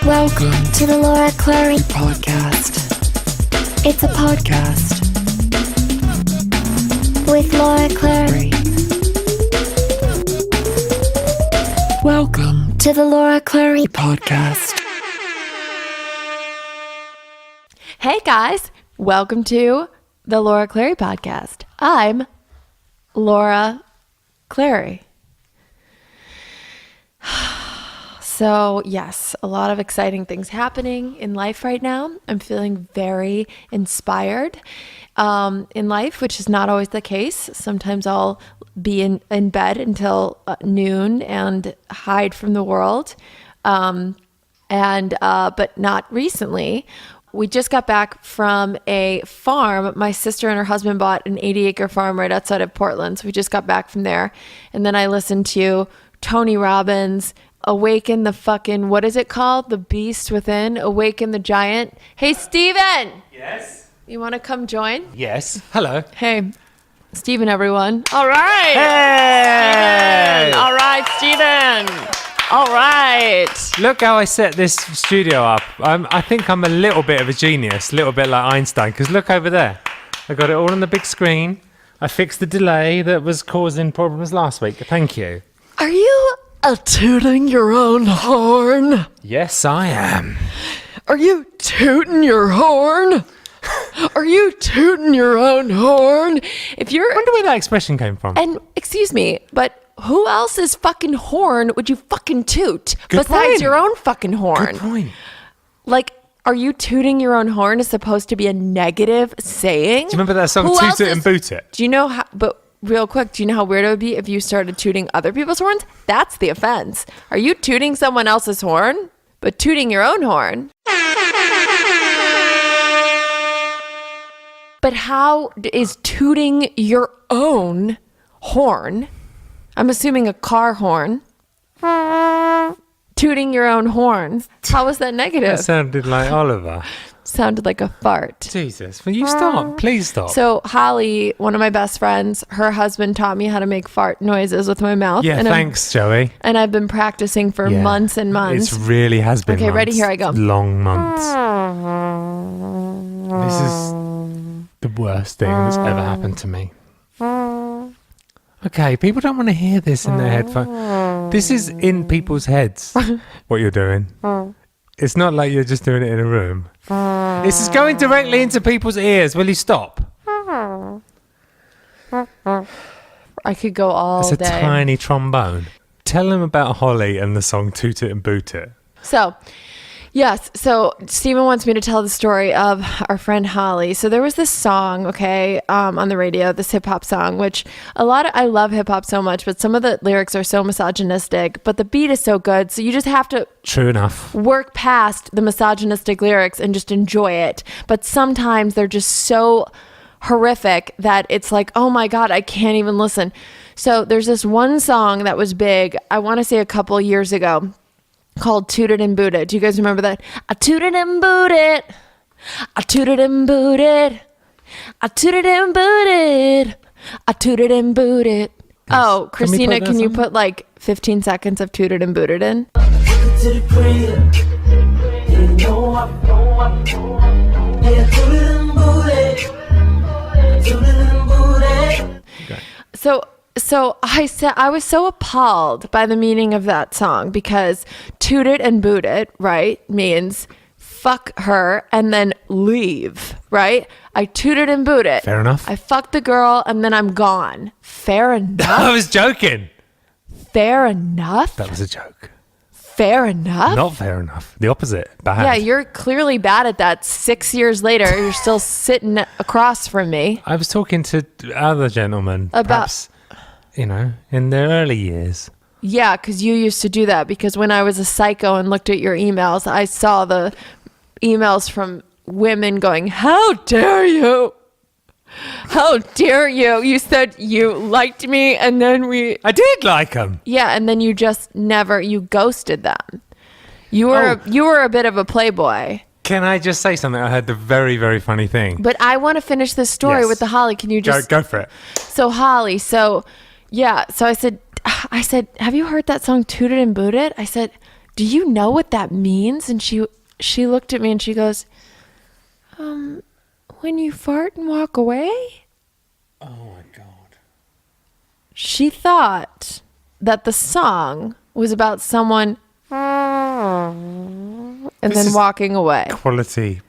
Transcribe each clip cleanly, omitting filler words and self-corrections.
Welcome to the Laura Clery podcast. It's a podcast with Laura Clery. Welcome to the Laura Clery podcast. Hey guys, welcome to the Laura Clery podcast. I'm Laura Clery. So yes, a lot of exciting things happening in life right now. I'm feeling very inspired in life, which is not always the case. Sometimes I'll be in bed until noon and hide from the world. But not recently. We just got back from a farm. My sister and her husband bought an 80-acre farm right outside of Portland. So we just got back from there. And then I listened to Tony Robbins' Awaken the fucking, what is it called? The Beast Within, Awaken the Giant. Hey, Steven! Yes? You want to come join? Yes. Hello. Hey, Steven, everyone. All right. Hey! Steven. All right, Steven. All right. Look how I set this studio up. I think I'm a little bit of a genius, a little bit like Einstein, because look over there. I got it all on the big screen. I fixed the delay that was causing problems last week. Thank you. Are you tooting your own horn? Yes, I am. Are you tooting your horn? Are you tooting your own horn? If you're... I wonder where that expression came from. And, excuse me, but who else's fucking horn would you fucking toot Good besides point. your own fucking horn? Good point. Like, are you tooting your own horn is supposed to be a negative saying? Do you remember that song, Who Toot else It is- and Boot It? Do you know how... But real quick, do you know how weird it would be if you started tooting other people's horns? That's the offense. Are you tooting someone else's horn, but tooting your own horn? But how is tooting your own horn, I'm assuming a car horn, tooting your own horn, how is that negative? That sounded like Oliver. Sounded like a fart. Jesus. Will you stop? Please stop. So Holly, one of my best friends, her husband taught me how to make fart noises with my mouth. Yeah, and thanks, Joey. And I've been practicing for Yeah. months and months. It really has been Okay, months. ready? Here I go. Long months. This is the worst thing that's ever happened to me. Okay, people don't want to hear this in their headphones. This is in people's heads, what you're doing. It's not like you're just doing it in a room. This is going directly into people's ears. Will you stop? I could go all It's a day. tiny trombone. Tell them about Holly and the song Toot It and Boot It. So, yes. So Stephen wants me to tell the story of our friend Holly. So there was this song, on the radio, this hip hop song, which I love hip hop so much, but some of the lyrics are so misogynistic, but the beat is so good. So you just have to True enough. work past the misogynistic lyrics and just enjoy it. But sometimes they're just so horrific that it's like, oh my God, I can't even listen. So there's this one song that was big, I want to say a couple years ago, called Toot It and Boot It. Do you guys remember that? I toot it and boot it. I toot it and boot it. I toot it and boot it. I toot it and boot it. Oh, Christina, can you put like 15 seconds of Toot It and Boot It in? So I said I was so appalled by the meaning of that song because toot it and boot it, right, means fuck her and then leave, right? I toot it and boot it. Fair enough. I fucked the girl and then I'm gone. Fair enough. I was joking. Fair enough. That was a joke. Fair enough. Not fair enough. The opposite. Bad. Yeah, you're clearly bad at that. 6 years later, you're still sitting across from me. I was talking to other gentlemen, perhaps, in their early years. Yeah, because you used to do that. Because when I was a psycho and looked at your emails, I saw the emails from women going, how dare you? How dare you? You said you liked me and then I did like them. Yeah, and then you just you ghosted them. You were a bit of a playboy. Can I just say something? I heard the very, very funny thing. But I want to finish this story Yes. with the Holly. Can you just Go for it. So Holly, so I said, have you heard that song Toot It and Boot It? I said, do you know what that means? And she looked at me and she goes, when you fart and walk away? Oh my God. She thought that the song was about someone and This then is walking away. Quality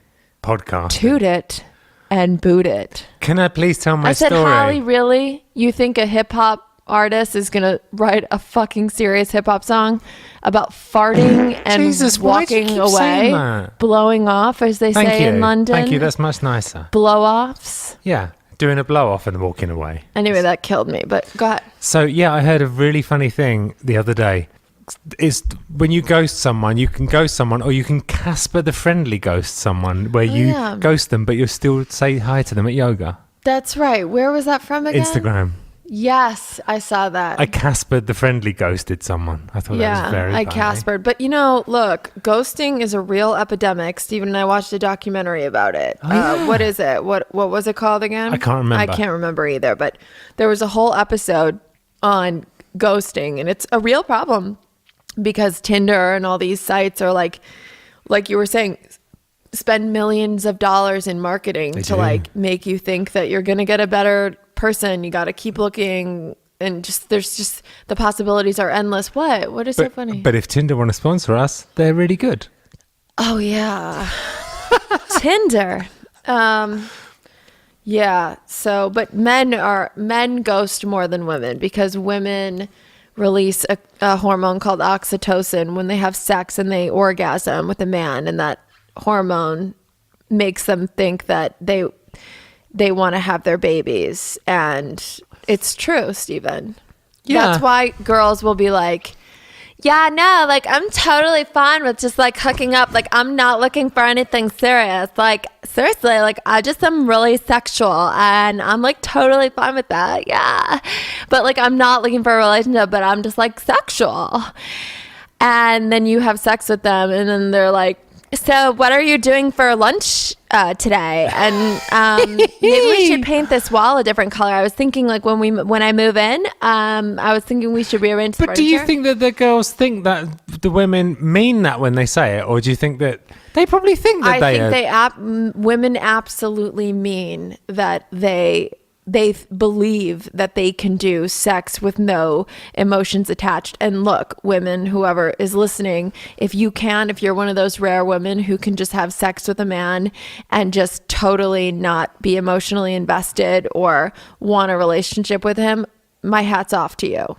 podcast. Toot it and boot it. Can I please tell my I said, story? Hallie, really? You think a hip hop artist is going to write a fucking serious hip hop song about farting and Jesus, why do you walking keep saying away, that? blowing off, as they Thank say you. in London? Thank you. That's much nicer. Blow-offs. Yeah. Doing a blow off and walking away. Anyway, that killed me, but go ahead. So yeah, I heard a really funny thing the other day. Is when you ghost someone, you can ghost someone, or you can Casper the Friendly ghost someone, where you yeah. ghost them, but you'll still say hi to them at yoga. That's right. Where was that from again? Instagram. Yes, I saw that. I Caspered the Friendly ghosted someone. I thought that was very I funny. Caspered. But look, ghosting is a real epidemic. Steven and I watched a documentary about it. Oh, yeah. What is it? What was it called again? I can't remember. I can't remember either. But there was a whole episode on ghosting, and it's a real problem because Tinder and all these sites are like you were saying, spend millions of dollars in marketing to like make you think that you're going to get a better person. You got to keep looking, and there's just the possibilities are endless. What is so funny? But if Tinder want to sponsor us, they're really good. Oh yeah. Tinder. Yeah. So, but men ghost more than women because women release a hormone called oxytocin when they have sex and they orgasm with a man, and that hormone makes them think that they want to have their babies. And it's true, Steven. Yeah. That's why girls will be like, yeah, no, like I'm totally fine with just like hooking up. Like I'm not looking for anything serious. Like seriously, like I just am really sexual and I'm like totally fine with that. Yeah. But like I'm not looking for a relationship, but I'm just like sexual. And then you have sex with them and then they're like, so what are you doing for lunch today? And maybe we should paint this wall a different color. I was thinking like when I move in, I was thinking we should rearrange the But do you furniture. think that the girls think that the women mean that when they say it, or do you think that they probably think that I think women absolutely mean that they believe that they can do sex with no emotions attached. And look, women, whoever is listening, if you're one of those rare women who can just have sex with a man and just totally not be emotionally invested or want a relationship with him, my hat's off to you.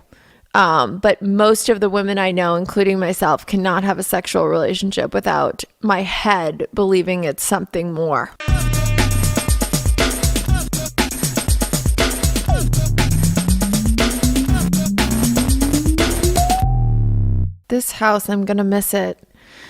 But most of the women I know, including myself, cannot have a sexual relationship without my head believing it's something more. This house, I'm going to miss it.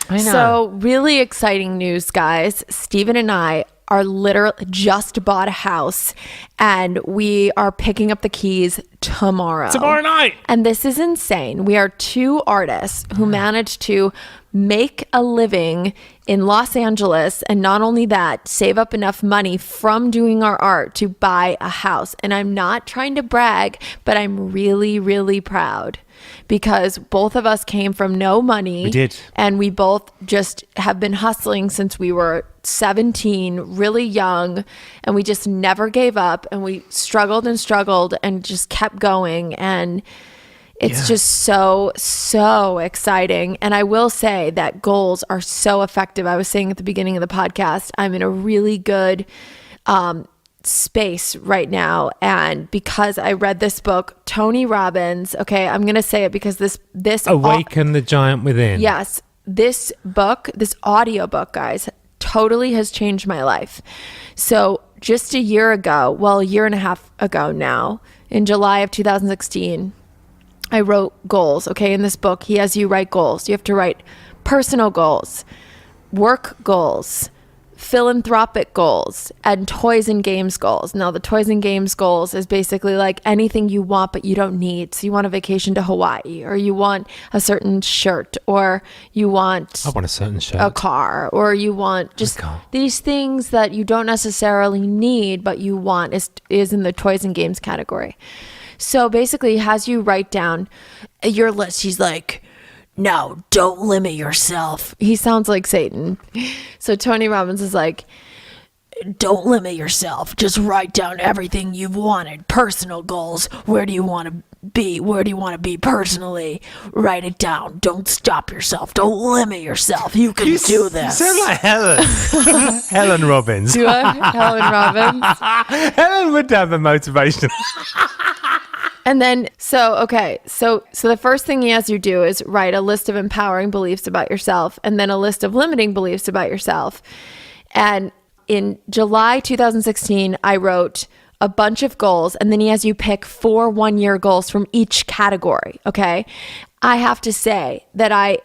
I know. So really exciting news, guys. Steven and I are literally just bought a house and we are picking up the keys tomorrow. Tomorrow night. And this is insane. We are two artists who managed to make a living in Los Angeles, and not only that, save up enough money from doing our art to buy a house. And I'm not trying to brag, but I'm really, really proud because both of us came from no money. We did. And we both just have been hustling since we were 17, really young, and we just never gave up, and we struggled and just kept going. And it's just so exciting. And I will say that goals are so effective. I was saying at the beginning of the podcast, I'm in a really good space right now. And because I read this book, Tony Robbins, okay, I'm going to say it because this Awaken the Giant Within. Yes. This book, this audiobook, guys, totally has changed my life. So just a year and a half ago now, in July of 2016, I wrote goals. Okay. In this book, he has you write goals. You have to write personal goals, work goals, philanthropic goals, and toys and games goals. Now, the toys and games goals is basically like anything you want, but you don't need. So you want a vacation to Hawaii, or you want a certain shirt, or you want I want a certain shirt. a car, or you want just these things that you don't necessarily need, but you want is in the toys and games category. So basically, he has you write down your list. He's like, no, don't limit yourself. He sounds like Satan. So Tony Robbins is like, don't limit yourself. Just write down everything you've wanted. Personal goals. Where do you want to be? Where do you want to be personally? Write it down. Don't stop yourself. Don't limit yourself. You can do this. You sound like Helen. Helen Robbins. Do I? Helen Robbins. Helen would have a motivation. And then, so the first thing he has you do is write a list of empowering beliefs about yourself and then a list of limiting beliefs about yourself. And in July 2016, I wrote a bunch of goals, and then he has you pick 4 one-year goals from each category, okay? I have to say that I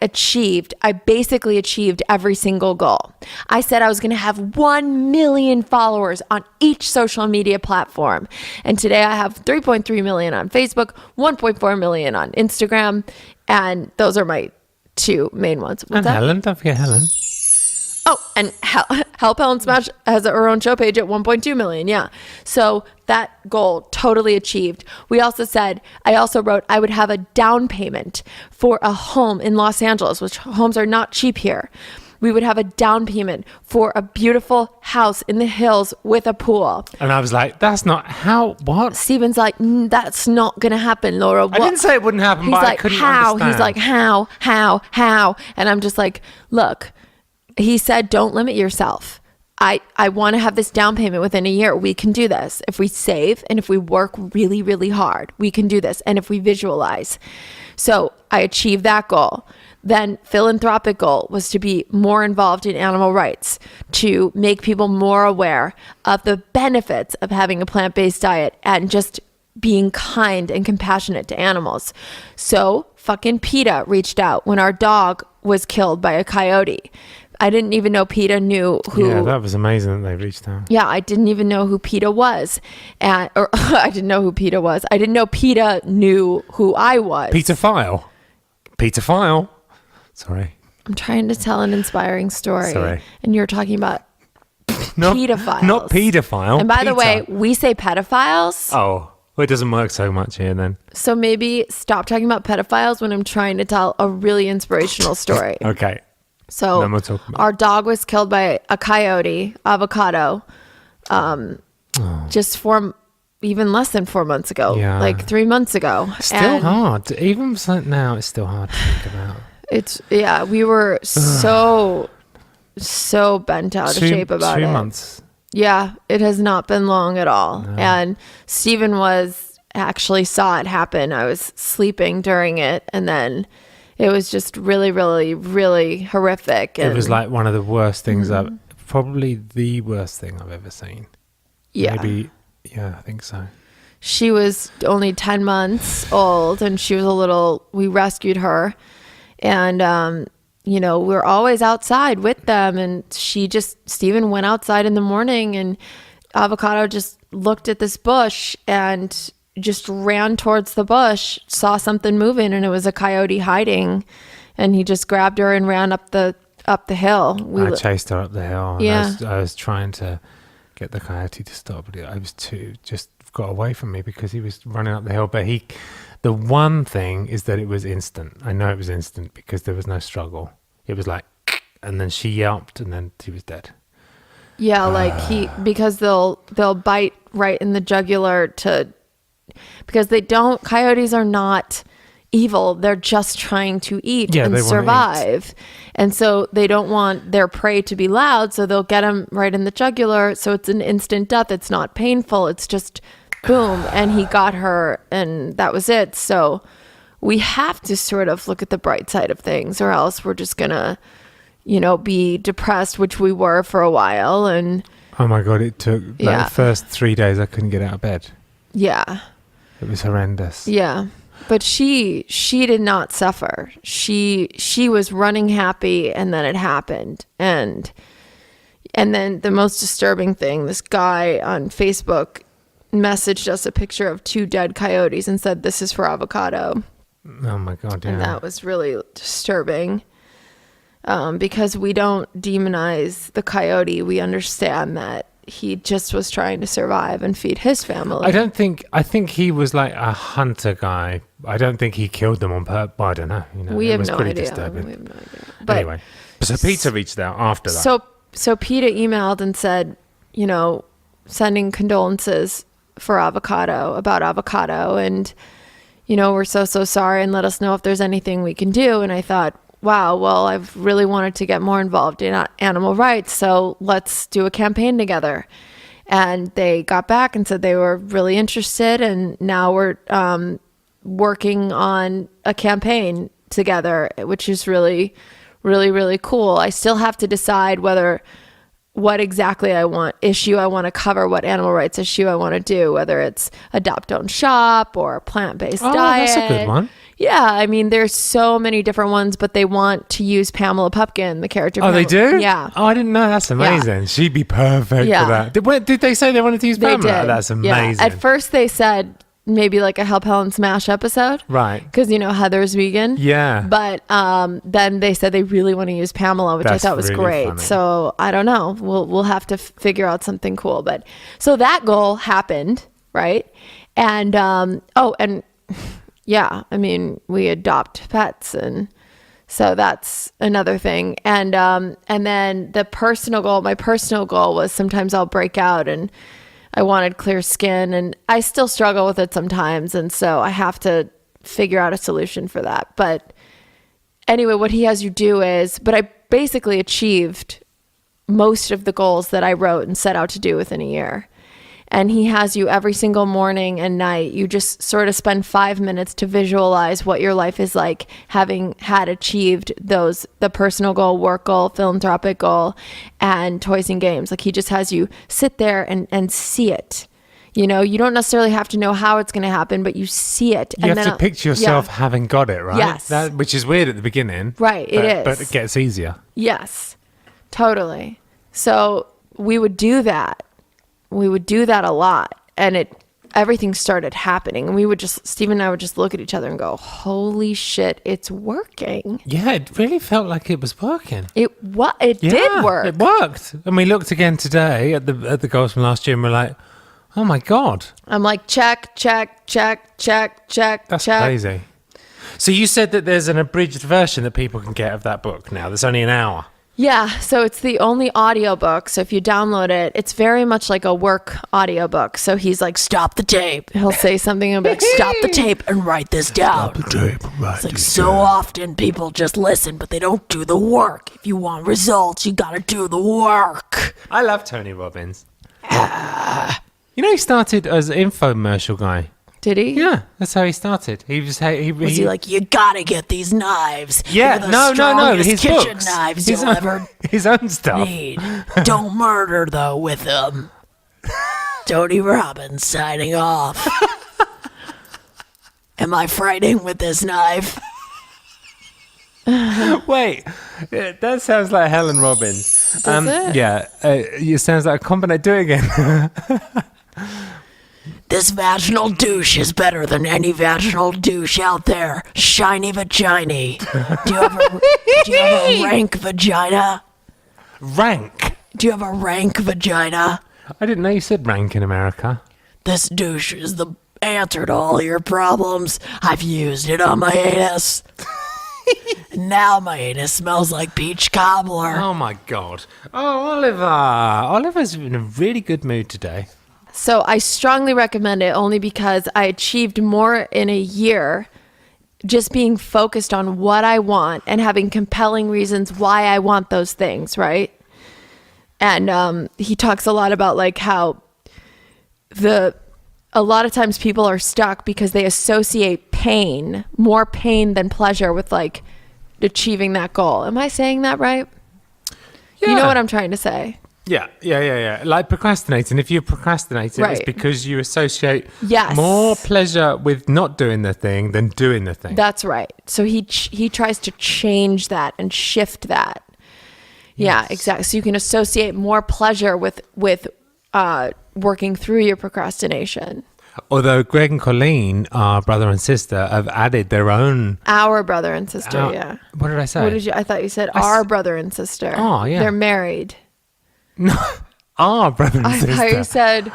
basically achieved every single goal. I said I was going to have 1 million followers on each social media platform. And today I have 3.3 million on Facebook, 1.4 million on Instagram. And those are my 2 main ones. And Helen, don't forget Helen. Oh, and Help Helen Smash has her own show page at 1.2 million. Yeah. So that goal totally achieved. I also wrote I would have a down payment for a home in Los Angeles, which homes are not cheap here. We would have a down payment for a beautiful house in the hills with a pool. And I was like, that's not how, what? Steven's like, that's not going to happen, Laura. What? I didn't say it wouldn't happen, He's but like, I couldn't how? understand. He's like, how? And I'm just like, look, he said, don't limit yourself. I want to have this down payment within a year. We can do this. If we save and if we work really, really hard, we can do this. And if we visualize. So I achieved that goal. Then philanthropic goal was to be more involved in animal rights, to make people more aware of the benefits of having a plant-based diet and just being kind and compassionate to animals. So fucking PETA reached out when our dog was killed by a coyote. I didn't even know PETA knew who. Yeah, that was amazing that they reached out. Yeah, I didn't even know who PETA was. I didn't know who PETA was. I didn't know PETA knew who I was. Peter File. Sorry. I'm trying to tell an inspiring story. Sorry. And you're talking about Not, pedophiles. Not pedophile. And by the Peter. way, we say pedophiles. Oh, well, it doesn't work so much here then. So maybe stop talking about pedophiles when I'm trying to tell a really inspirational story. Okay. So Then we'll talk about our dog was killed by a coyote, Avocado, just even less than 4 months ago, Yeah. like 3 months ago. Still hard. Even now, it's still hard to think about. We were so bent out of shape about it. 2 months. Yeah, it has not been long at all. No. And Stephen actually saw it happen. I was sleeping during it, and then it was just really, really, really horrific. It was like one of the worst things probably the worst thing I've ever seen. Yeah. Maybe, yeah, I think so. She was only 10 months old, and we rescued her. And, we're always outside with them. And Stephen went outside in the morning, and Avocado just looked at this bush and just ran towards the bush, saw something moving, and it was a coyote hiding. And he just grabbed her and ran up the hill. I chased her up the hill. And Yeah. I was trying to get the coyote to stop, but I was just got away from me because he was running up the hill. But the one thing is that it was instant. I know it was instant because there was no struggle. It was like, and then she yelped, and then he was dead. Yeah, because they'll bite right in the jugular because coyotes are not evil. They're just trying to eat and survive. And so they don't want their prey to be loud. So they'll get them right in the jugular. So it's an instant death. It's not painful. It's just boom. And he got her, and that was it. So we have to sort of look at the bright side of things, or else we're just going to, be depressed, which we were for a while. And oh my God, it took the first 3 days I couldn't get out of bed. Yeah. It was horrendous. Yeah. But she did not suffer. She was running happy, and then it happened. And then the most disturbing thing, this guy on Facebook messaged us a picture of 2 dead coyotes and said, "This is for Avocado." Oh my God, yeah. And that was really disturbing. Because we don't demonize the coyote. We understand that he just was trying to survive and feed his family. I think he was like a hunter guy I don't think he killed them on purpose. Well, I don't know. We it have was no pretty idea. disturbing. We have no idea. But Anyway, so Peter reached out after that. So PETA emailed and said, sending condolences for about avocado, and we're so sorry, and let us know if there's anything we can do. And I thought, wow, well, I've really wanted to get more involved in animal rights, so let's do a campaign together. And they got back and said they were really interested, and now we're working on a campaign together, which is really, really, really cool. I still have to decide what exactly issue I want to cover, what animal rights issue I want to do, whether it's adopt, don't shop, or a plant-based diet. That's a good one. Yeah, I mean, there's so many different ones, but they want to use Pamela Pupkin, the character. Oh, they do? Yeah. Oh, I didn't know. That's amazing. She'd be perfect for that. Did they say they wanted to use Pamela? They did. That's amazing. Yeah. At first they said maybe like a Help Helen Smash episode. Right. Because, Heather's vegan. Yeah. But then they said they really want to use Pamela, which That's I thought was really great. funny. So I don't know. We'll have to figure out something cool. But so that goal happened, right? And, yeah, I mean, we adopt pets, and so that's another thing. And then my personal goal was sometimes I'll break out, and I wanted clear skin, and I still struggle with it sometimes. And so I have to figure out a solution for that. But anyway, what he has you do but I basically achieved most of the goals that I wrote and set out to do within a year. And he has you every single morning and night. You just sort of spend 5 minutes to visualize what your life is like, having had achieved the personal goal, work goal, philanthropic goal, and toys and games. Like, he just has you sit there and see it. You don't necessarily have to know how it's going to happen, but you see it. You have to picture yourself having got it, right? Yes. Which is weird at the beginning. Right, it is. But it gets easier. Yes, totally. So we would do that. We would do that a lot, and everything started happening. And Stephen and I would just look at each other and go, holy shit, it's working. Yeah, it really felt like it was working. It did work. It worked. And we looked again today at the goals from last year, and we're like, oh my God. I'm like, check, check, check, check, check, That's check. crazy. So you said that there's an abridged version that people can get of that book now. There's only an hour. Yeah, so it's the only audiobook. So if you download it, it's very much like a work audiobook. So he's like, stop the tape. He'll say something and be like, stop the tape and write this down. Stop the tape and write It's like, this so down. often people just listen, but they don't do the work. If you want results, you got to do the work. I love Tony Robbins. He started as an infomercial guy. Did he? Yeah, that's how he started. Was he like, you got to get these knives? Yeah, They're the no, strongest his kitchen books. knives His you'll own, ever his own stuff. need. Don't murder, though, with them. Tony Robbins signing off. Am I frightening with this knife? Wait, that sounds like Helen Robbins. Does it? Yeah, it sounds like a combination. Do it again. This vaginal douche is better than any vaginal douche out there. Shiny vagina. Do you have a rank vagina? Rank? Do you have a rank vagina? I didn't know you said rank in America. This douche is the answer to all your problems. I've used it on my anus. Now my anus smells like peach cobbler. Oh my God. Oh, Oliver. Oliver's in a really good mood today. So I strongly recommend it only because I achieved more in a year just being focused on what I want and having compelling reasons why I want those things, right? And he talks a lot about like how a lot of times people are stuck because they associate more pain than pleasure with like achieving that goal. Am I saying that right? Yeah. You know what I'm trying to say? Yeah. Like procrastinating. If you're procrastinating, Right. it's because you associate Yes. more pleasure with not doing the thing than doing the thing. That's right. So he tries to change that and shift that. Yeah, Yes. exactly. So you can associate more pleasure with working through your procrastination. Although Greg and Colleen, our brother and sister, have added their own. Our brother and sister, yeah. What did I say? I thought you said our brother and sister. Oh, yeah. They're married. No, our brother and I sister. thought you said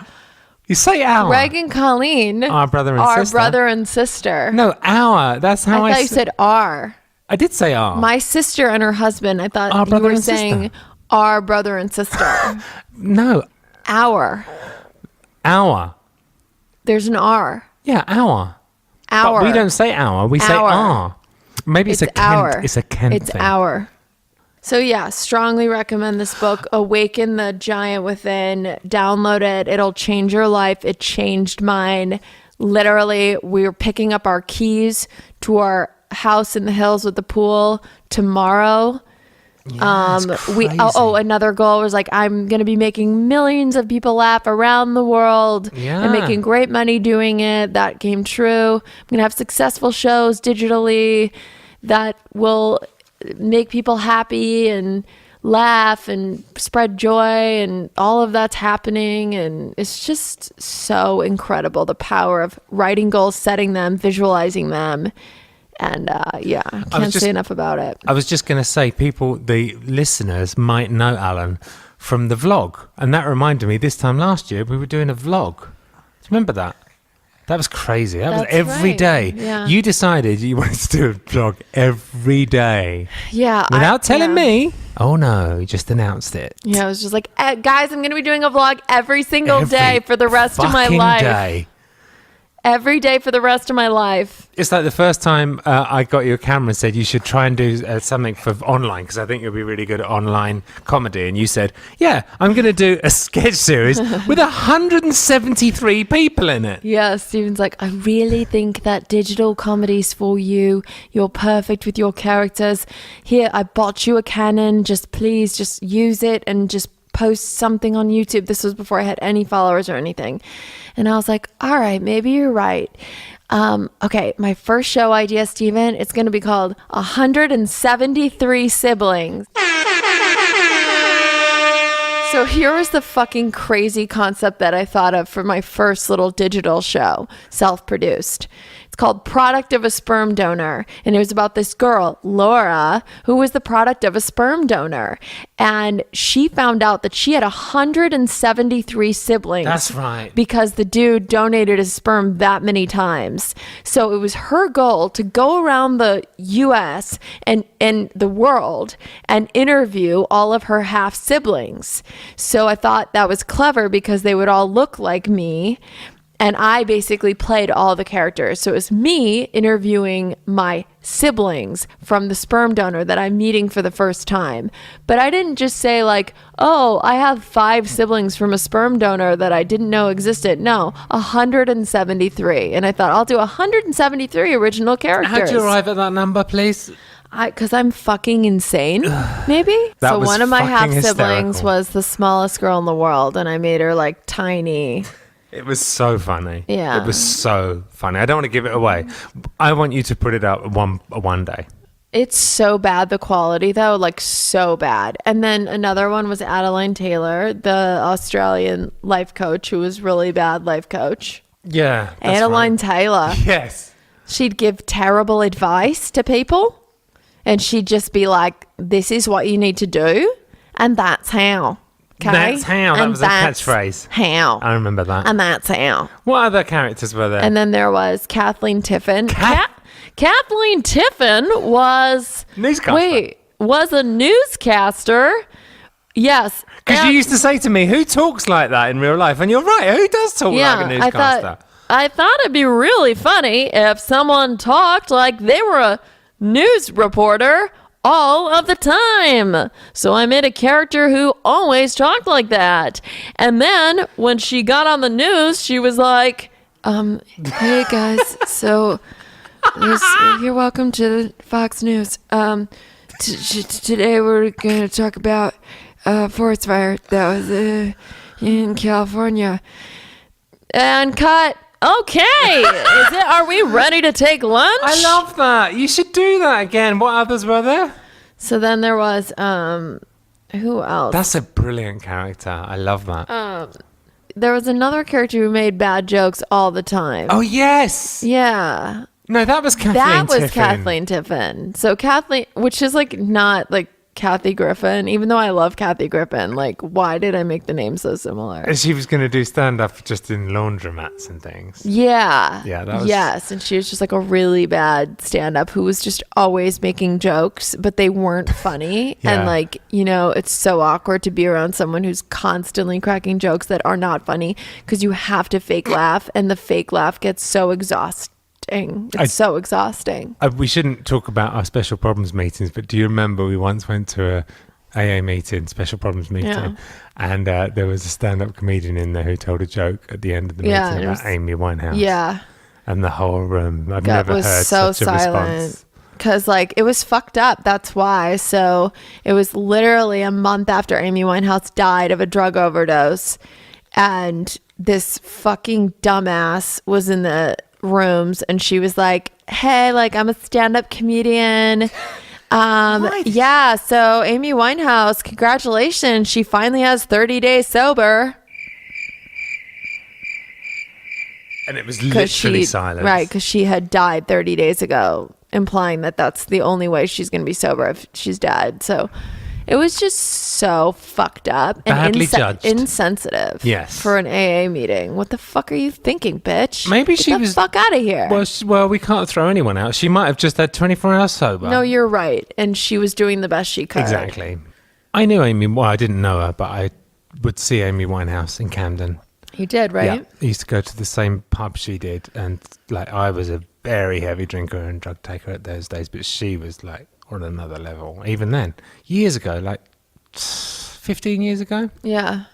You say our. Greg and Colleen. Our brother and our sister. brother and sister. No, our. That's how I thought you said our. I did say our. My sister and her husband. I thought Our you brother were and saying sister. our brother and sister. No, Our. our. There's an R. Yeah, our. Our. But we don't say our. We say Our. our. Maybe it's a Kent. our. It's a Kent It's thing. our. So yeah, strongly recommend this book, Awaken the Giant Within. Download it. It'll change your life. It changed mine. Literally, we're picking up our keys to our house in the hills with the pool tomorrow. Yeah, it's crazy. Another goal was like, I'm going to be making millions of people laugh around the world and making great money doing it. That came true. I'm going to have successful shows digitally that will make people happy and laugh and spread joy, and all of that's happening. And it's just so incredible, the power of writing goals, setting them, visualizing them. And I can't say enough about it. I was just going to say, the listeners might know Alan from the vlog. And that reminded me, this time last year, we were doing a vlog. Do you remember that? That was crazy. That was That's every right. day. Yeah. You decided you wanted to do a vlog every day. Yeah. Without telling me. Oh, no, you just announced it. Yeah, I was just like, guys, I'm going to be doing a vlog every single day for the rest of my fucking life. Day. Every day for the rest of my life. It's like the first time I got you a camera and said you should try and do something for online, because I think you'll be really good at online comedy. And you said, yeah, I'm going to do a sketch series with 173 people in it. Yeah, Steven's like, I really think that digital comedy's for you. You're perfect with your characters. Here, I bought you a Canon. Please use it and just post something on YouTube. This was before I had any followers or anything. And I was like, all right, maybe you're right. Okay, my first show idea, Steven, it's going to be called 173 Siblings. So here was the fucking crazy concept that I thought of for my first little digital show, self-produced. It's called Product of a Sperm Donor. And it was about this girl, Laura, who was the product of a sperm donor. And she found out that she had 173 siblings. That's right. Because the dude donated his sperm that many times. So it was her goal to go around the US and the world and interview all of her half siblings. So I thought that was clever because they would all look like me. And I basically played all the characters. So it was me interviewing my siblings from the sperm donor that I'm meeting for the first time. But I didn't just say like, oh, I have 5 siblings from a sperm donor that I didn't know existed. No, 173. And I thought, I'll do 173 original characters. How'd you arrive at that number, please? Because I'm fucking insane, maybe. That So was one of my half fucking siblings hysterical. was the smallest girl in the world. And I made her like tiny. It was so funny. Yeah. It was so funny. I don't want to give it away. I want you to put it up one day. It's so bad, the quality, though, like so bad. And then another one was Adeline Taylor, the Australian life coach who was really bad life coach. Yeah. that's Adeline right. Taylor. Yes. She'd give terrible advice to people. And she'd just be like, this is what you need to do. And that's how. Okay? That's how. That And was a that's catchphase. How. I remember that. And that's how. What other characters were there? And then there was Kathleen Tiffin. Kathleen Tiffin was... Newscaster. Wait, was a newscaster. Yes. Because you And- used to say to me, who talks like that in real life? And you're right. Who does talk like a newscaster? I thought it'd be really funny if someone talked like they were a news reporter all of the time. So I made a character who always talked like that. And then when she got on the news, she was like, hey guys, so you're welcome to Fox News. Today we're going to talk about forest fire that was in California. And cut. Okay. Are we ready to take lunch? I love that. You should do that again. What others were there? So then there was who else? That's a brilliant character. I love that. There was another character who made bad jokes all the time. Oh, yes. Yeah. No, that was Kathleen That was Tiffin. Kathleen Tiffin. So Kathleen, which is like not like Kathy Griffin, even though I love Kathy Griffin. Like, why did I make the name so similar? And she was going to do stand-up just in laundromats and things. Yeah. Yeah, that was... Yes, and she was just like a really bad stand-up who was just always making jokes, but they weren't funny. Yeah. And like, you know, it's so awkward to be around someone who's constantly cracking jokes that are not funny because you have to fake laugh, and the fake laugh gets so exhausting. It's so exhausting. We shouldn't talk about our special problems meetings, but do you remember we once went to a AA meeting, special problems meeting, Yeah. and there was a stand-up comedian in there who told a joke at the end of the Yeah, meeting it about was- Amy Winehouse. Yeah. And the whole room, I've That never was heard so such a silent. response. Because like it was fucked up. That's why. So it was literally a month after Amy Winehouse died of a drug overdose, and this fucking dumbass was in the rooms, and she was like, hey, like, I'm a stand-up comedian. Yeah, so Amy Winehouse, congratulations, she finally has 30 days sober. And it was literally silence. Right, because she had died 30 days ago, implying that that's the only way she's going to be sober if she's dead. So it was just so fucked up and Badly judged. insensitive. Yes. For an AA meeting. What the fuck are you thinking, bitch? Maybe Get she the was- fuck out of here. Well, we can't throw anyone out. She might have just had 24 hours sober. No, you're right. And she was doing the best she could. Exactly. I knew Amy. Well, I didn't know her, but I would see Amy Winehouse in Camden. You did, right? Yeah, I used to go to the same pub she did, and like I was a very heavy drinker and drug taker at those days, but she was like on another level. Even then, years ago, like 15 years ago. Yeah.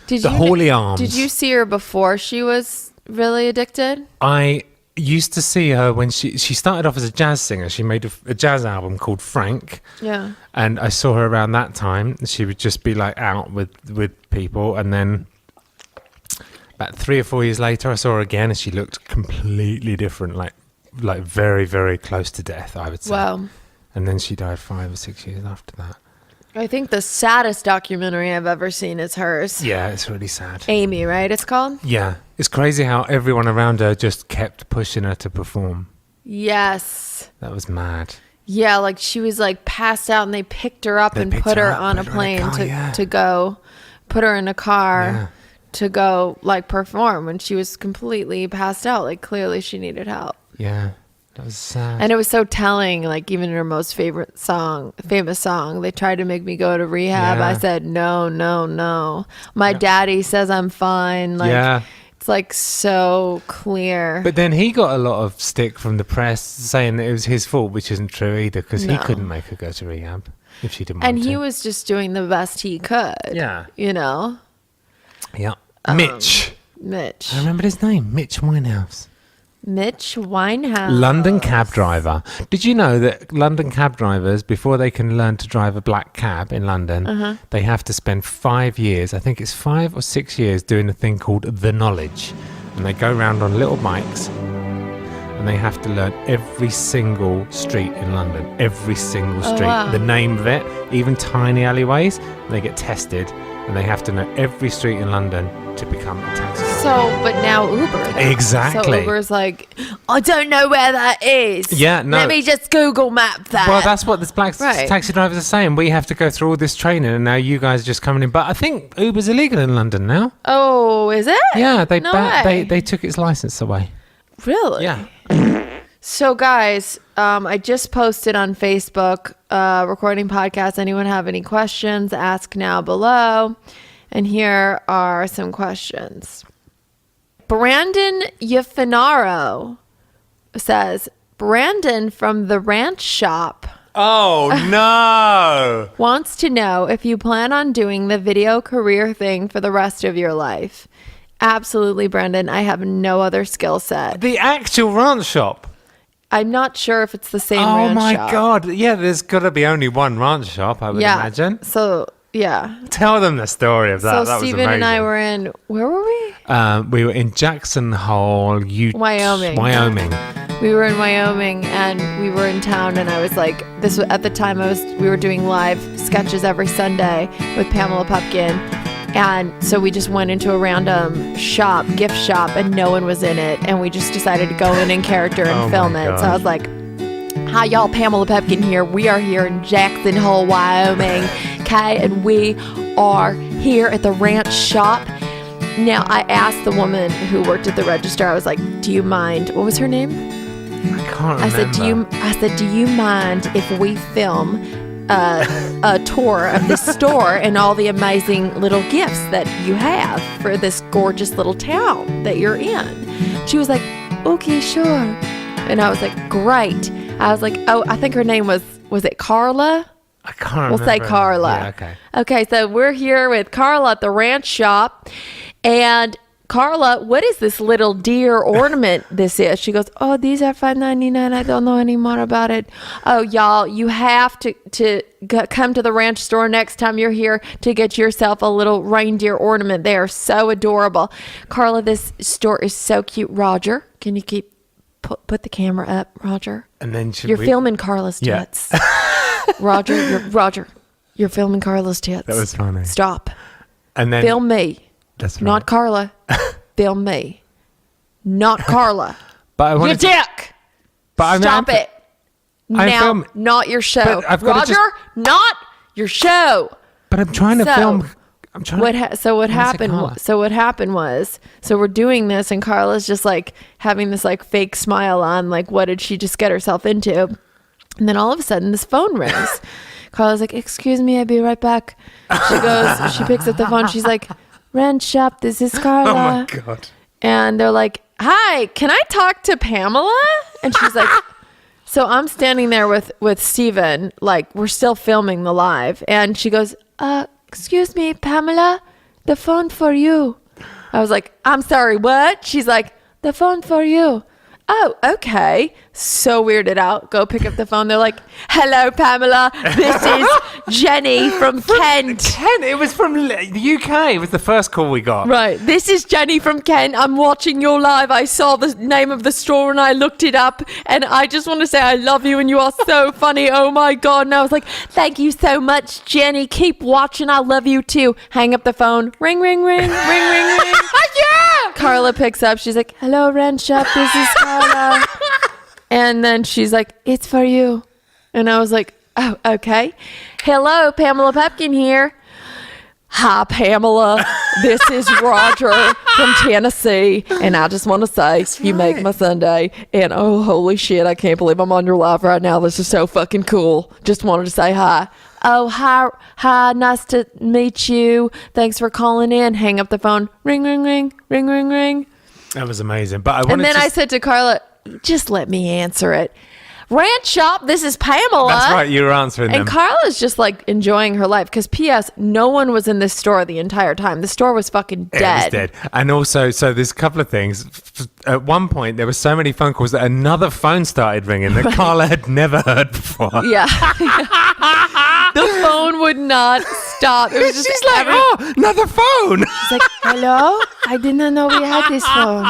Did The Holy Arms. Did you see her before she was really addicted? I used to see her when she started off as a jazz singer. She made a jazz album called Frank. Yeah. And I saw her around that time. She would just be like out with people, and then about 3 or 4 years later, I saw her again, and she looked completely different, like very, very close to death, I would say. Wow. And then she died 5 or 6 years after that. I think the saddest documentary I've ever seen is hers. Yeah, it's really sad. Amy, right? It's called? Yeah, it's crazy how everyone around her just kept pushing her to perform. Yes. That was mad. Yeah, like she was like passed out, and they picked her up and picked put her her up, on a put her in a plane car, yeah. to go, put her in a car Yeah. to go like perform when she was completely passed out. Like clearly she needed help. Yeah, that was sad. And it was so telling, like even in her most famous song, they tried to make me go to rehab. Yeah. I said, no. My daddy says I'm fine. Like, Yeah. it's like so clear. But then he got a lot of stick from the press saying that it was his fault, which isn't true either, because he No. couldn't make her go to rehab if she didn't And want to. he was just doing the best he could. Yeah. You know? Yeah. Mitch. Mitch. I remember his name, Mitch Winehouse. Mitch Winehouse. London cab driver. Did you know that London cab drivers, before they can learn to drive a black cab in London, they have to spend 5 years, I think it's 5 or 6 years, doing a thing called the knowledge. And they go around on little bikes, and they have to learn every single street in London. Every single street. wow. The name of it, even tiny alleyways. And they get tested, and they have to know every street in London to become a taxi driver. So, but now Uber. though. Exactly. So Uber's like, I don't know where that is. Yeah, no. Let me just Google map that. Well, that's what the black Right. taxi drivers are saying. We have to go through all this training, and now you guys are just coming in. But I think Uber's illegal in London now. Oh, is it? Yeah, they No way. they took its license away. Really? Yeah. So, guys, I just posted on Facebook, recording podcast. Anyone have any questions? Ask now below. And here are some questions. Brandon Yafinaro says, Brandon from the Ranch Shop Oh no! wants to know if you plan on doing the video career thing for the rest of your life. Absolutely, Brandon. I have no other skill set. The actual ranch shop. I'm not sure if it's the same Oh ranch my shop. god! Yeah, there's got to be only one ranch shop, I would imagine. So, yeah. Tell them the story of that. So that was Steven and I amazing. were in, where were we? We were in Jackson Hole, Wyoming. Wyoming. We were in Wyoming and we were in town, and I was like, this was at the time we were doing live sketches every Sunday with Pamela Pupkin. And so we just went into a random shop, gift shop, and no one was in it. And we just decided to go in character and Oh film my it. So God. I was like, Hi, y'all. Pamela Pepkin here. We are here in Jackson Hole, Wyoming. Okay, and we are here at the ranch shop. Now, I asked the woman who worked at the register, I was like, do you mind? What was her name? I can't remember. I said, do you mind if we film a tour of the store and all the amazing little gifts that you have for this gorgeous little town that you're in? She was like, okay, sure. And I was like, great. I was like, oh, I think her name was it Carla? I can't remember. We'll say Carla. Yeah, okay. Okay, so we're here with Carla at the ranch shop. And Carla, what is this little deer ornament this is? She goes, oh, these are $5.99. I don't know any more about it. Oh, y'all, you have to come to the ranch store next time you're here to get yourself a little reindeer ornament. They are so adorable. Carla, this store is so cute. Roger, can you put the camera up, Roger? And then you're filming Carla's tits. Roger, you're filming Carla's tits. That was funny. Stop. And then Film me. That's right. Not Carla. Film me. Not Carla. But Your dick. But Stop it. Now, not your show. Roger, not your show. But I'm trying to film. I'm trying. So what happened was, we're doing this, and Carla's just like having this like fake smile on, like what did she just get herself into? And then all of a sudden, this phone rings. Carla's like, "Excuse me, I'll be right back." She picks up the phone. She's like, "Ranch shop, this is Carla." Oh my God. And they're like, "Hi, can I talk to Pamela?" And she's like, so I'm standing there with Steven, like we're still filming the live. And she goes, excuse me, Pamela, the phone for you. I was like, I'm sorry, what? She's like, the phone for you. Oh, okay. So weirded out. Go pick up the phone. They're like, hello, Pamela. This is Jenny from Kent. Kent? It was from the UK. It was the first call we got. Right. This is Jenny from Kent. I'm watching your live. I saw the name of the store and I looked it up. And I just want to say I love you and you are so funny. Oh, my God. And I was like, thank you so much, Jenny. Keep watching. I love you, too. Hang up the phone. Ring, ring, ring. Ring, ring, ring. Yeah! Carla picks up. She's like, hello, ranch shop. This is Carla. And then she's like, it's for you. And I was like, oh, okay. Hello, Pamela Pepkin here. Hi, Pamela. This is Roger from Tennessee. And I just want to say, you make my Sunday. And oh, holy shit, I can't believe I'm on your live right now. This is so fucking cool. Just wanted to say hi. Oh, hi. Nice to meet you. Thanks for calling in. Hang up the phone. Ring, ring, ring. Ring, ring, ring. That was amazing. But I said to Carla, just let me answer it. Ranch shop, this is Pamela. That's right, you were answering them. And Carla's just like enjoying her life because P.S. no one was in this store the entire time. The store was fucking dead. It was dead. And also, so there's a couple of things. At one point, there were so many phone calls that another phone started ringing that Carla had never heard before. Yeah. The phone would not stop. It was just She's like, oh, another phone. She's like, hello? I didn't know we had this phone.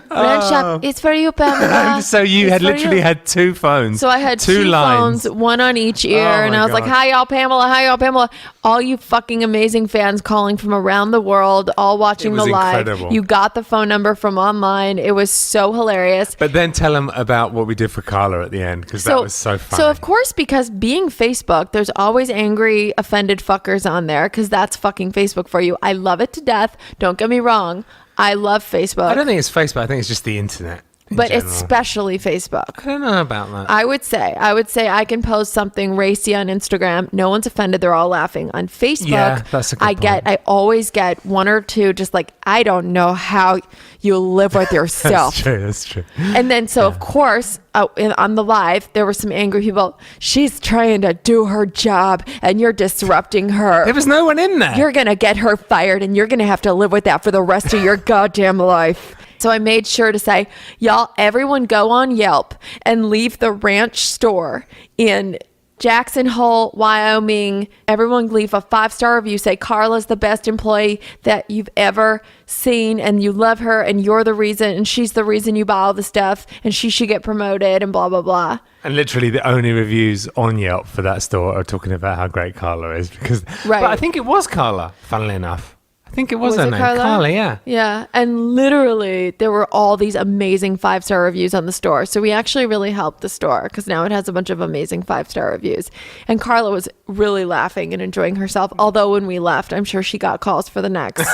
Ranch shop, it's for you, Pamela. So you had literally had two phones. So I had two lines. phones, one on each ear, and I was like, hi, y'all, Pamela. Hi, y'all, Pamela. All you fucking amazing fans calling from around the world, all watching the live. Incredible. You got the phone number from online. It was so hilarious. But then tell them about what we did for Carla at the end, because that was so funny. So, of course, because being Facebook, there's always angry, offended fuckers on there, because that's fucking Facebook for you. I love it to death. Don't get me wrong. I love Facebook. I don't think it's Facebook. I think it's just the internet. But especially Facebook. I don't know about that. I would say I can post something racy on Instagram. No one's offended. They're all laughing. On Facebook, yeah, that's a good point. I always get one or two just like, I don't know how you live with yourself. That's true. And then, of course, on the live, there were some angry people. She's trying to do her job and you're disrupting her. There was no one in there. You're going to get her fired and you're going to have to live with that for the rest of your goddamn life. So I made sure to say, y'all, everyone go on Yelp and leave the ranch store in Jackson Hole, Wyoming. Everyone leave a 5-star review. Say Carla's the best employee that you've ever seen and you love her and you're the reason and she's the reason you buy all the stuff and she should get promoted and blah, blah, blah. And literally the only reviews on Yelp for that store are talking about how great Carla is. Because, right. But I think it was Carla, funnily enough. I think it was her it name. Carla? Carla, yeah. Yeah. And literally, there were all these amazing 5-star reviews on the store. So we actually really helped the store because now it has a bunch of amazing 5-star reviews. And Carla was really laughing and enjoying herself. Although when we left, I'm sure she got calls for the next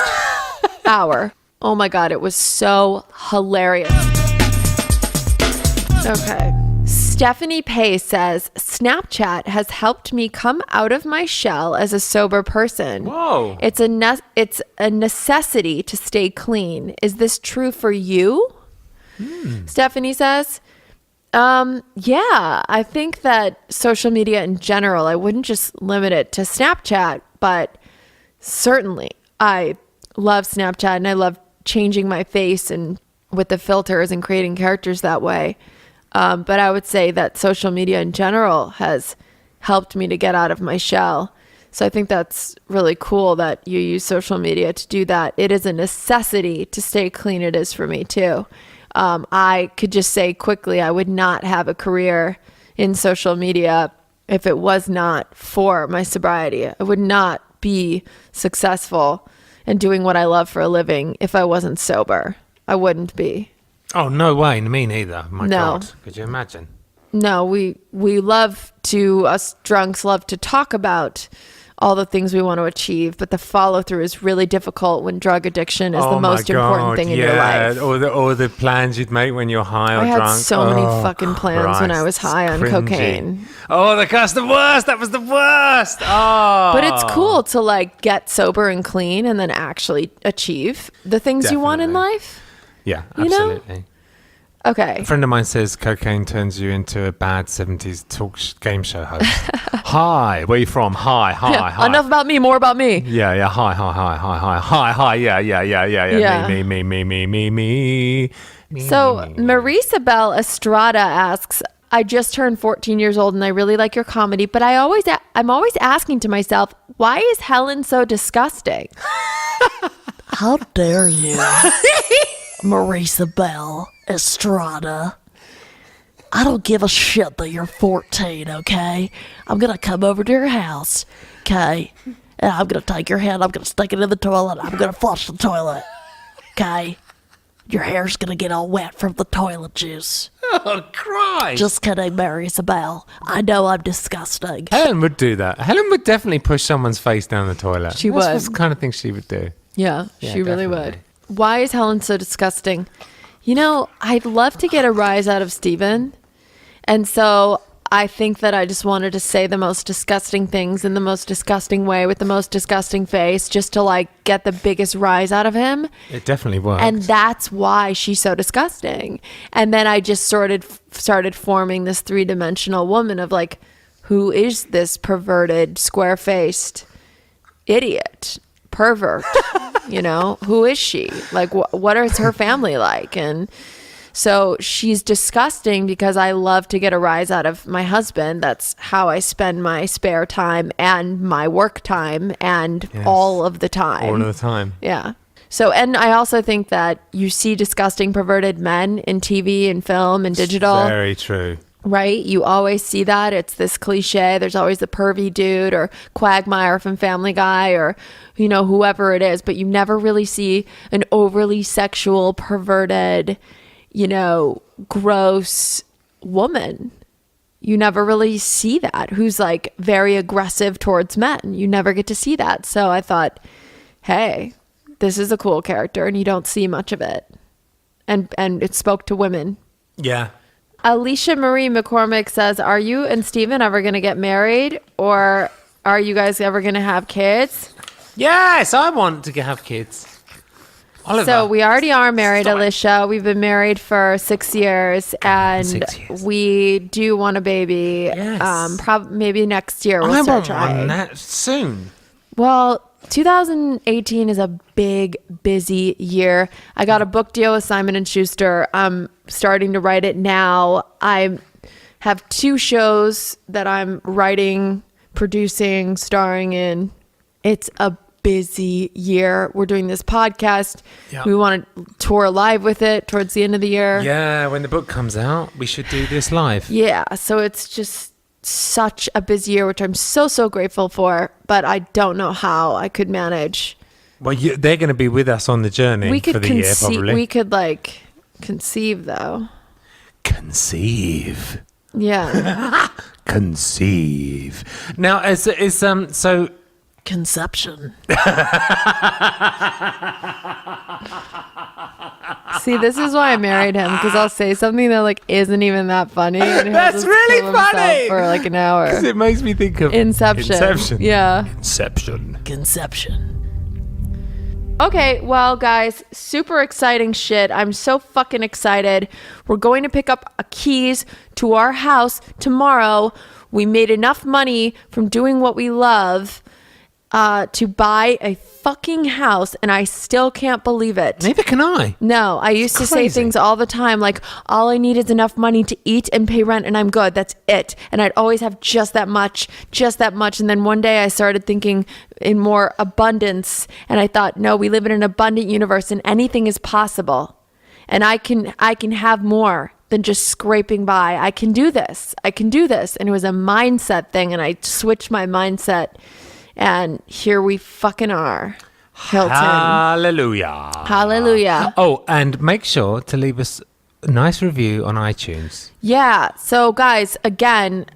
hour. Oh my God, it was so hilarious. Okay. Stephanie Pace says, Snapchat has helped me come out of my shell as a sober person. Whoa. It's a necessity to stay clean. Is this true for you? Stephanie says, yeah, I think that social media in general, I wouldn't just limit it to Snapchat, but certainly I love Snapchat and I love changing my face and with the filters and creating characters that way. But I would say that social media in general has helped me to get out of my shell. So I think that's really cool that you use social media to do that. It is a necessity to stay clean. It is for me too. I could just say quickly, I would not have a career in social media if it was not for my sobriety. I would not be successful in doing what I love for a living if I wasn't sober. I wouldn't be. Oh, no way. Me neither. My No. God. Could you imagine? No, we love to, us drunks love to talk about all the things we want to achieve, but the follow through is really difficult when drug addiction is the most important thing in your life. Or the plans you'd make when you're high or I had drunk. so many fucking plans when I was high on cringy. cocaine. Oh, that's the worst. That was the worst. Oh. But it's cool to like get sober and clean and then actually achieve the things you want in Definitely. life. Yeah, You know? absolutely. Okay. A friend of mine says cocaine turns you into a bad 70s game show host. Hi, where you from? Hi. Enough about me, more about me. Yeah. Hi. Yeah. Me. So Marisa Bell Estrada asks, I just turned 14 years old and I really like your comedy, but I'm always asking to myself, why is Helen so disgusting? How dare you, Marisa Bell Estrada? I don't give a shit that you're 14, okay? I'm gonna come over to your house, okay? And I'm gonna take your head, I'm gonna stick it in the toilet, I'm gonna flush the toilet, okay? Your hair's gonna get all wet from the toilet juice. Oh, Christ. Just kidding, Marisa Bell. I know I'm disgusting. Helen would do that. Helen would definitely push someone's face down the toilet. She That's would. the kind of thing she would do. Yeah, she really definitely. would. Why is Helen so disgusting? You know, I'd love to get a rise out of Steven. And so I think that I just wanted to say the most disgusting things in the most disgusting way with the most disgusting face just to like get the biggest rise out of him. It definitely works. And that's why she's so disgusting. And then I just started forming this 3-dimensional woman of like, who is this perverted, square-faced idiot, pervert? You know, who is she? Like, what is her family like? And so she's disgusting because I love to get a rise out of my husband. That's how I spend my spare time and my work time and all of the time. All of the time. Yeah. So, and I also think that you see disgusting, perverted men in TV and film and digital, Very true. right? You always see that. It's this cliche. There's always the pervy dude or Quagmire from Family Guy or, you know, whoever it is. But you never really see an overly sexual, perverted, you know, gross woman. You never really see that, who's like very aggressive towards men. You never get to see that. So I thought, hey, this is a cool character and you don't see much of it. And it spoke to women. Yeah. Alicia Marie McCormick says, are you and Steven ever going to get married or are you guys ever going to have kids? Yes, I want to have kids. Oliver. So we already are married, Stop it. Alicia. We've been married for 6 years, and 6 years. we do want a baby. Yes. Maybe next year we'll I start want trying. one that soon. Well, 2018 is a big, busy year. I got a book deal with Simon & Schuster. I'm starting to write it now. I have 2 shows that I'm writing, producing, starring in. It's a busy year. We're doing this podcast. Yep. We want to tour live with it towards the end of the year. Yeah, when the book comes out, we should do this live. Yeah, so it's just such a busy year, which I'm so grateful for, but I don't know how I could manage Well, they're going to be with us on the journey We could for the year, probably. We could like conceive though. Conceive. Yeah. Conceive. Now, so Conception. See, this is why I married him, because I'll say something that like isn't even that funny. And he'll That's just really kill himself funny! for like an hour. it makes me think of Inception. Yeah. Inception. Conception. Okay, well, guys, super exciting shit. I'm so fucking excited. We're going to pick up keys to our house tomorrow. We made enough money from doing what we love to buy a fucking house, and I still can't believe it. Neither can I. No, I used to say crazy. things all the time like, all I need is enough money to eat and pay rent and I'm good. That's it. And I'd always have just that much. And then one day I started thinking in more abundance, and I thought, no, we live in an abundant universe and anything is possible. And I can have more than just scraping by. I can do this. And it was a mindset thing, and I switched my mindset. And here we fucking are. Hilton. Hallelujah. Oh, and make sure to leave us a nice review on iTunes. Yeah. So, guys, again,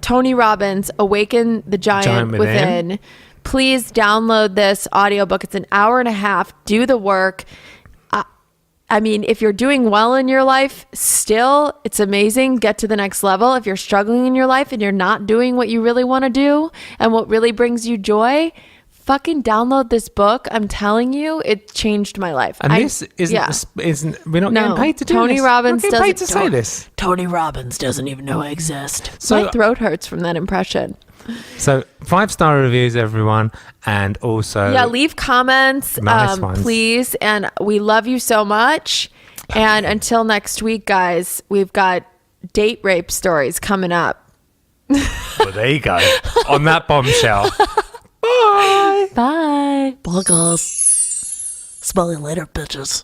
Tony Robbins, Awaken the Giant Within. Please download this audiobook. It's an hour and a half. Do the work. I mean, if you're doing well in your life, still, it's amazing. Get to the next level. If you're struggling in your life and you're not doing what you really want to do and what really brings you joy, fucking download this book. I'm telling you, it changed my life. And this isn't we're not getting paid to do Tony this. Robbins we're not getting paid to doesn't- say this. Tony Robbins doesn't even know I exist. So my throat hurts from that impression. So 5-star reviews, everyone, and also leave comments, Nice ones. please. And we love you so much. And until next week, guys, we've got date rape stories coming up. Well, there you go. On that bombshell. Bye. Bye, guys. Smell you later, bitches.